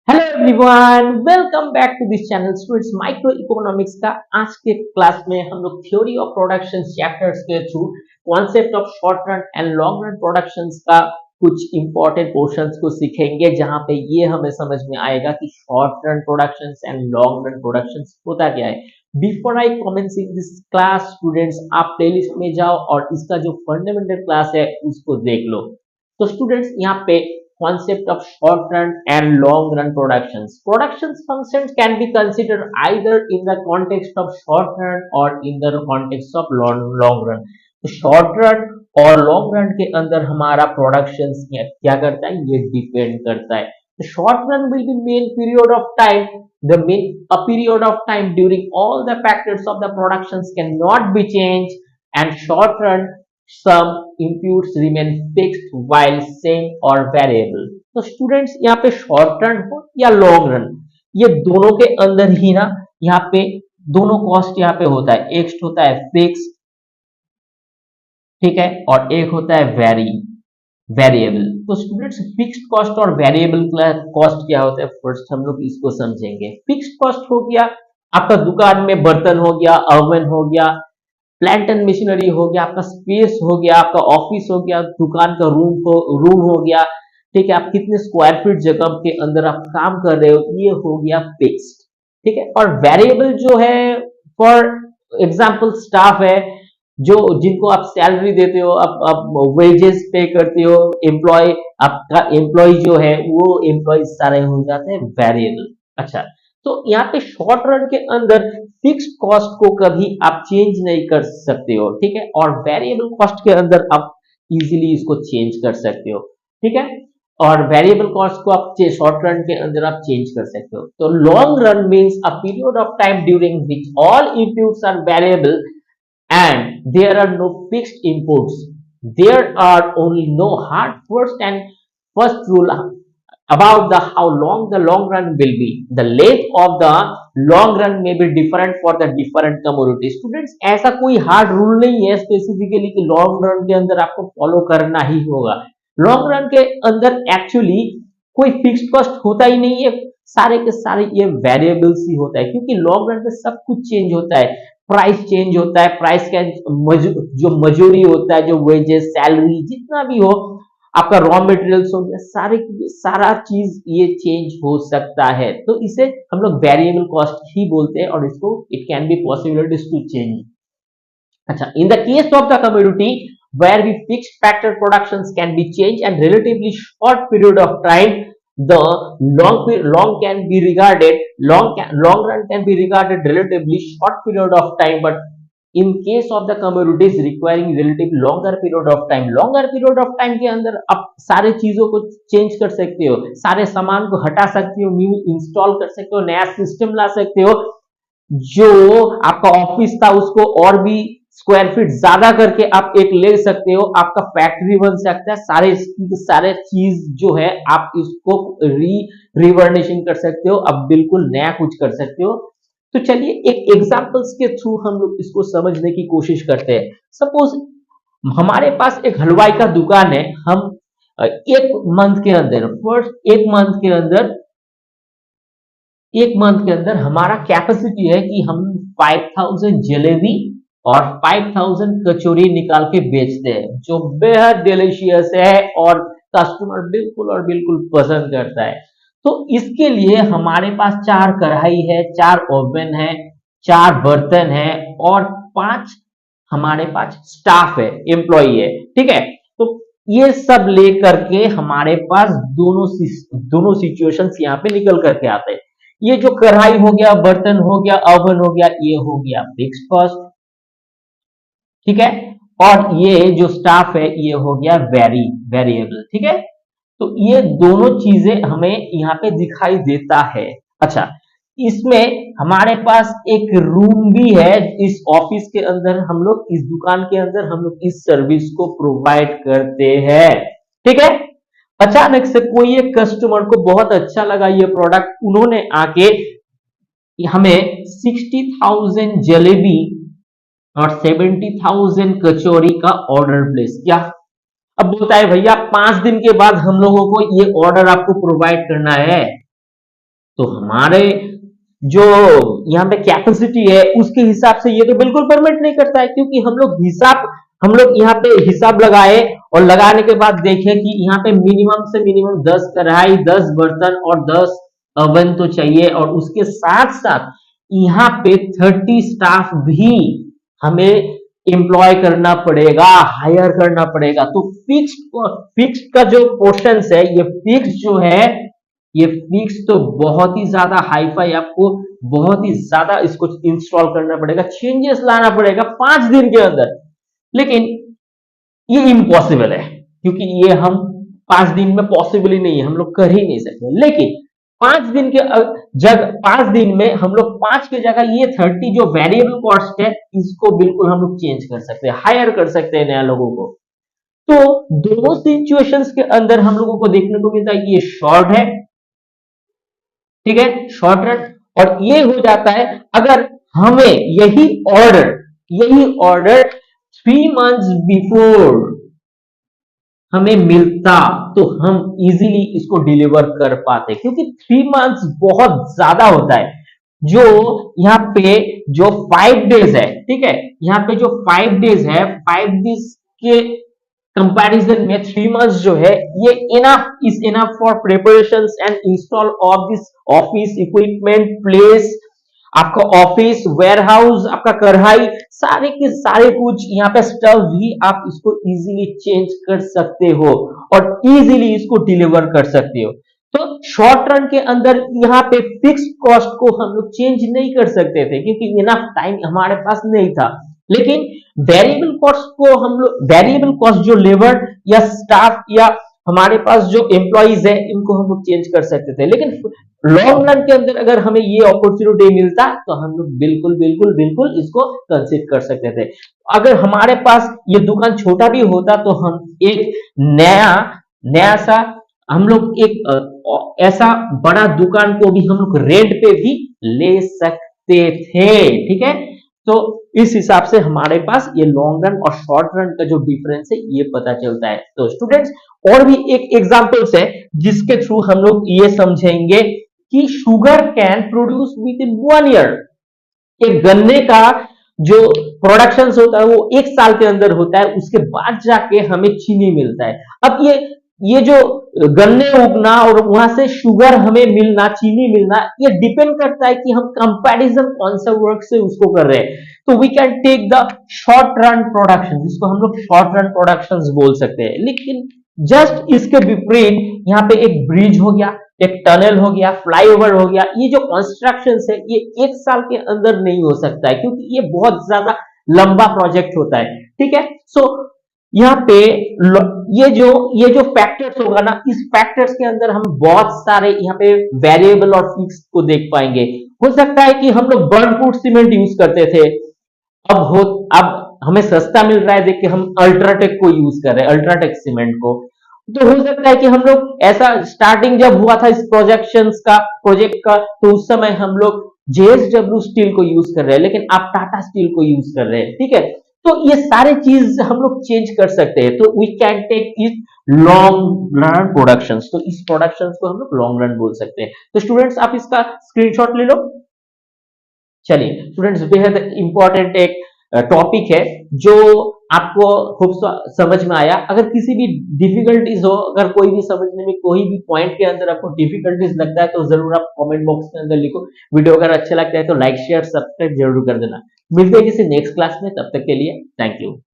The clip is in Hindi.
Hello everyone, welcome back to this channel students. Micro economics का आज के क्लास में हम लोग थ्योरी ऑफ प्रोडक्शन चैप्टर्स के through concept of short run and long run productions का कुछ इंपॉर्टेंट पोर्शंस को सीखेंगे, जहां पे ये हमें समझ में आएगा कि short run productions and long run productions होता क्या है। Before I commencing this class students, आप प्लेलिस्ट में जाओ और इसका जो फंडामेंटल क्लास है उसको देख लो। तो स्टूडेंट्स, यहाँ पे concept of short run and long run productions. Productions functions can be considered either in the context of short run or in the context of long run. तो short run और long run के अंदर हमारा productions क्या करता है, ये depend करता है। The short run will be main period of time, a period of time during all the factors of the productions cannot be changed, and short run some inputs remain fixed while same or variable। तो स्टूडेंट्स, यहाँ पे शॉर्ट रन हो या लॉन्ग रन, ये दोनों के अंदर ही ना यहाँ पे दोनों कॉस्ट यहाँ पे होता है। एक होता है फिक्स, ठीक है, और एक होता है वेरिएबल। तो स्टूडेंट्स, फिक्स्ड कॉस्ट और वेरिएबल कॉस्ट क्या होता है, फर्स्ट हम लोग इसको समझेंगे। फिक्स्ड कॉस्ट हो गया आपका दुकान में बर्तन हो गया, ओवन हो गया, प्लांट एंड मशीनरी हो गया, आपका स्पेस हो गया, आपका ऑफिस हो गया, दुकान का रूम हो गया, ठीक है, आप कितने स्क्वायर फीट जगह के अंदर आप काम कर रहे हो, ये हो गया फिक्स्ड, ठीक है। और वेरिएबल जो है, फॉर एग्जांपल स्टाफ है, जो जिनको आप सैलरी देते हो, आप वेजेस पे करते हो, एम्प्लॉय, आपका एम्प्लॉय जो है वो एम्प्लॉय सारे हो जाते हैं वेरिएबल। अच्छा, तो यहाँ पे शॉर्ट रन के अंदर फिक्स्ड कॉस्ट को कभी आप चेंज नहीं कर सकते हो, ठीक है, और वेरिएबल कॉस्ट के अंदर आप इजीली इसको चेंज कर सकते हो, ठीक है। और वेरिएबल कॉस्ट को आप शॉर्ट रन के अंदर आप चेंज कर सकते हो। तो long run means a period of time during which all inputs are variable and there are no fixed inputs. There are only no hard first rule about the how long the long run will be. The length of the long run may be different for the different commodity. Students, ऐसा कोई hard rule नहीं है स्पेसिफिकली कि long run के अंदर आपको फॉलो करना ही होगा। लॉन्ग रन के अंदर एक्चुअली कोई फिक्स्ड कॉस्ट होता ही नहीं है, सारे के सारे ये वेरिएबल्स ही होता है, क्योंकि लॉन्ग रन में सब कुछ चेंज होता है। प्राइस चेंज होता है, प्राइस का जो मजूरी होता है, जो वेजेस, सैलरी, जितना भी हो, आपका रॉ मटेरियल्स हो गया, सारा चीज ये चेंज हो सकता है। तो इसे हम लोग वेरिएबल कॉस्ट ही बोलते हैं, और इसको it can be possibilities to change. अच्छा, in the case of the commodity where the fixed factor productions can be changed and relatively short period of time, the long run can be regarded relatively short period of time, but in case of the commodities requiring relative longer period of time के अंदर आप सारे चीजों को चेंज कर सकते हो, सारे सामान को हटा सकते हो, न्यू इंस्टॉल कर सकते हो, नया सिस्टम ला सकते हो, जो आपका ऑफिस था उसको और भी स्क्वायर फीट ज्यादा करके आप एक ले सकते हो, आपका फैक्ट्री बन सकता है, सारे चीज जो है आप इसको रिवर्नेशन कर सकते हो, अब बिल्कुल नया कुछ कर सकते हो। तो चलिए एक एग्जांपल्स के थ्रू हम लोग इसको समझने की कोशिश करते हैं। सपोज हमारे पास एक हलवाई का दुकान है, हम एक मंथ के अंदर फर्स्ट एक मंथ के अंदर हमारा कैपेसिटी है कि हम 5000 जलेबी और 5000 कचौरी निकाल के बेचते हैं, जो बेहद डिलीशियस है और कस्टमर बिल्कुल और बिल्कुल पसंद करता है। तो इसके लिए हमारे पास 4 कढ़ाई है, 4 ओवन है, 4 बर्तन है, और 5 हमारे पास स्टाफ है, एम्प्लॉय है, ठीक है। तो ये सब लेकर के हमारे पास दोनों सिचुएशंस यहाँ पे निकल करके आते हैं। ये जो कढ़ाई हो गया, बर्तन हो गया, ओवन हो गया, ये हो गया फिक्स्ड कॉस्ट, ठीक है, और ये जो स्टाफ है ये हो गया वेरिएबल, ठीक है। तो ये दोनों चीजें हमें यहाँ पे दिखाई देता है। अच्छा, इसमें हमारे पास एक रूम भी है, इस ऑफिस के अंदर हम लोग, इस दुकान के अंदर हम लोग इस सर्विस को प्रोवाइड करते हैं, ठीक है। अचानक से कोई एक कस्टमर को बहुत अच्छा लगा ये प्रोडक्ट, उन्होंने आके हमें 60,000 जलेबी और 70,000 कचौरी का ऑर्डर प्लेस किया। अब बोलता है भैया 5 दिन के बाद हम लोगों को ये ऑर्डर आपको प्रोवाइड करना है, तो हमारे जो यहाँ पे कैपेसिटी है उसके हिसाब से ये तो बिल्कुल परमिट नहीं करता है, क्योंकि हम लोग यहाँ पे हिसाब लगाए और लगाने के बाद देखें कि यहाँ पे मिनिमम से मिनिमम 10 कढ़ाई, 10 बर्तन और 10 ओवन तो चाहिए, और उसके साथ साथ यहाँ पे 30 स्टाफ भी हमें एम्प्लॉय करना पड़ेगा, हायर करना पड़ेगा। तो फिक्स्ड का जो पोर्शन है, ये फिक्स जो है, ये फिक्स तो बहुत ही ज्यादा हाई फाई, आपको बहुत ही ज्यादा इसको इंस्टॉल करना पड़ेगा, चेंजेस लाना पड़ेगा 5 दिन के अंदर। लेकिन ये इम्पॉसिबल है, क्योंकि ये हम 5 दिन में पॉसिबल ही नहीं है, हम लोग कर ही नहीं सकते। लेकिन 5 दिन के जगह 5 दिन में हम लोग 5 की जगह ये 30 जो वेरिएबल कॉस्ट है, इसको बिल्कुल हम लोग चेंज कर सकते हैं, हायर कर सकते हैं नया लोगों को। तो दोनों सिचुएशंस के अंदर हम लोगों को देखने को मिलता है, ये शॉर्ट है, ठीक है, शॉर्ट रन। और ये हो जाता है अगर हमें यही ऑर्डर 3 मंथ्स बिफोर हमें मिलता, तो हम इजीली इसको डिलीवर कर पाते, क्योंकि 3 मंथ्स बहुत ज्यादा होता है। जो यहाँ पे जो 5 डेज है, ठीक है, यहाँ पे जो 5 डेज है, 5 डेज के कंपैरिजन में 3 मंथ्स जो है, ये enough for preparation and install of this office equipment, place, आपका ऑफिस, वेयर हाउस, आपका कढ़ाई, सारे के सारे कुछ यहाँ पे स्टफ भी आप इसको इजीली चेंज कर सकते हो और इजीली इसको डिलीवर कर सकते हो। तो शॉर्ट रन के अंदर यहाँ पे फिक्स्ड कॉस्ट को हम लोग चेंज नहीं कर सकते थे, क्योंकि इनफ टाइम हमारे पास नहीं था। लेकिन वेरिएबल कॉस्ट जो लेबर या स्टाफ या हमारे पास जो एम्प्लॉइज है, इनको हम लोग चेंज कर सकते थे। लेकिन लॉन्ग रन के अंदर अगर हमें ये अपॉर्चुनिटी मिलता, तो हम लोग बिल्कुल बिल्कुल बिल्कुल इसको कंसीडर कर सकते थे। अगर हमारे पास ये दुकान छोटा भी होता, तो हम एक नया नया सा हम लोग एक ऐसा बड़ा दुकान को भी हम लोग रेंट पे भी ले सकते थे, ठीक है। तो इस हिसाब से हमारे पास ये लॉन्ग रन और शॉर्ट रन का जो डिफरेंस है, ये पता चलता है। तो स्टूडेंट्स, और भी एक एग्जांपल्स है जिसके थ्रू हम लोग ये समझेंगे कि sugar cane produce with in 1 year. एक गन्ने का जो प्रोडक्शन होता है वो 1 साल के अंदर होता है, उसके बाद जाके हमें चीनी मिलता है। अब ये जो गन्ने उगना और वहां से शुगर हमें मिलना, चीनी मिलना, ये डिपेंड करता है कि हम कंपैरिजन कौन सा वर्क से उसको कर रहे हैं। तो we can take the short run production, जिसको हम लोग शॉर्ट रन प्रोडक्शन बोल सकते हैं। लेकिन जस्ट इसके विपरीत यहाँ पे एक ब्रिज हो गया, एक टनल हो गया, फ्लाईओवर हो गया, ये जो कंस्ट्रक्शन है, ये 1 साल के अंदर नहीं हो सकता है, क्योंकि ये बहुत ज्यादा लंबा प्रोजेक्ट होता है, ठीक है। सो यहाँ पे ये जो फैक्टर्स होगा ना, इस फैक्टर्स के अंदर हम बहुत सारे यहाँ पे वेरिएबल और फिक्स को देख पाएंगे। हो सकता है कि हम लोग बर्न फूड सीमेंट यूज करते थे, अब हमें सस्ता मिल रहा है देख के हम अल्ट्राटेक को यूज कर रहे हैं, अल्ट्राटेक सीमेंट को। तो हो सकता है कि हम लोग ऐसा स्टार्टिंग जब हुआ था इस प्रोजेक्ट का, तो उस समय हम लोग जेएसडब्ल्यू स्टील को यूज कर रहे हैं, लेकिन आप टाटा स्टील को यूज कर रहे हैं, ठीक है। तो ये सारे चीज हम लोग चेंज कर सकते हैं। तो we can take it long run productions, तो इस प्रोडक्शंस को हम लोग लॉन्ग रन बोल सकते हैं। तो स्टूडेंट्स, आप इसका स्क्रीनशॉट ले लो। चलिए स्टूडेंट्स, बेहद इंपॉर्टेंट एक टॉपिक है जो आपको खूब समझ में आया। अगर किसी भी डिफिकल्टीज हो, अगर कोई भी समझने में कोई भी पॉइंट के अंदर आपको डिफिकल्टीज लगता है, तो जरूर आप कमेंट बॉक्स के अंदर लिखो। वीडियो अगर अच्छा लगता है तो लाइक शेयर सब्सक्राइब जरूर कर देना। मिलते हैं किसी नेक्स्ट क्लास में, तब तक के लिए थैंक यू।